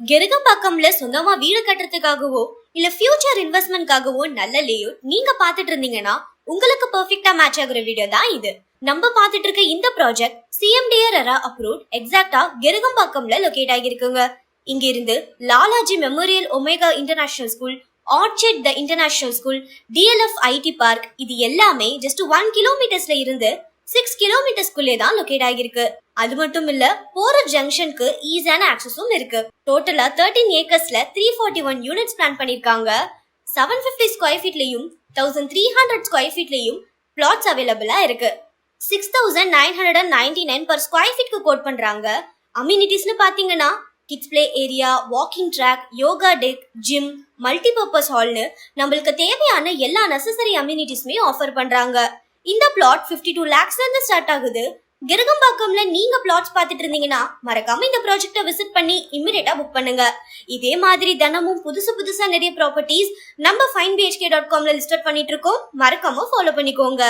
கெருகம்பாக்கம்ல சொந்தமா வீடு கட்டுறதுக்காகவோ இல்ல ஃபியூச்சர் இன்வெஸ்ட்மெண்ட்காகவோ நல்ல லேஅவுட் நீங்க பாத்துட்டு இருந்தீங்கன்னா உங்களுக்கு பெர்ஃபெக்ட்டா மேட்ச் ஆகுற வீடியோ தான் இது. நம்ம பாத்துட்டு இருக்க இந்த ப்ராஜெக்ட் CMDA RERA அப்ரூவ்ட் எக்ஸாக்ட்டா கெருகம்பாக்கம்ல லொகேட் ஆகிருக்குங்க. இங்க இருந்து Lalaji memorial Omega international school, Orchid the international school, DLF IT park இது எல்லாமே ஜஸ்ட் 1 கிலோமீட்டர்ஸ்ல இருந்து 6 கிலோமீட்டர்ஸ்குள்ளே தான் லொகேட் ஆகிருக்கு. அது மட்டும் இல்ல, போற ஜங்ஷனுக்கு ஈஸியான ஆக்சஸும் இருக்கு. டோட்டலா 13 ஏக்கர்ஸ்ல 341 யூனிட்ஸ் பிளான் பண்ணிருக்காங்க. 750 ஸ்கொயர் ஃபீட்லயும் 1300 ஸ்கொயர் ஃபீட்லயும் பிளாட்ஸ் அவைலபிளா இருக்கு. 6999 per ஸ்கொயர் ஃபீட்க்கு கோட் பண்றாங்க. அம்யூனிட்டிஸ்னு பாத்தீங்கன்னா kids play area, walking track, yoga deck, gym, multipurpose ஹால்னு நம்மளுக்கு தேவையான எல்லா நெசசரி அம்யூனிட்டிஸ்மே ஆஃபர் பண்றாங்க. இந்த பிளாட் 52 lakhsல இருந்து ஸ்டார்ட் ஆகுது. கெருகம்பாக்கம்ல நீங்க பிளாட்ஸ் பார்த்துட்டு இருந்தீங்கன்னா மறக்காம இந்த ப்ராஜெக்ட்டை விசிட் பண்ணி இமிடியேட்டா புக் பண்ணுங்க. இதே மாதிரி தினமும் புதுசா நிறைய ப்ராப்பர்ட்டிஸ் நம்ம finebhk.comல லிஸ்ட் பண்ணிட்டு இருக்கோம். மறக்காம ஃபாலோ பண்ணிக்கோங்க.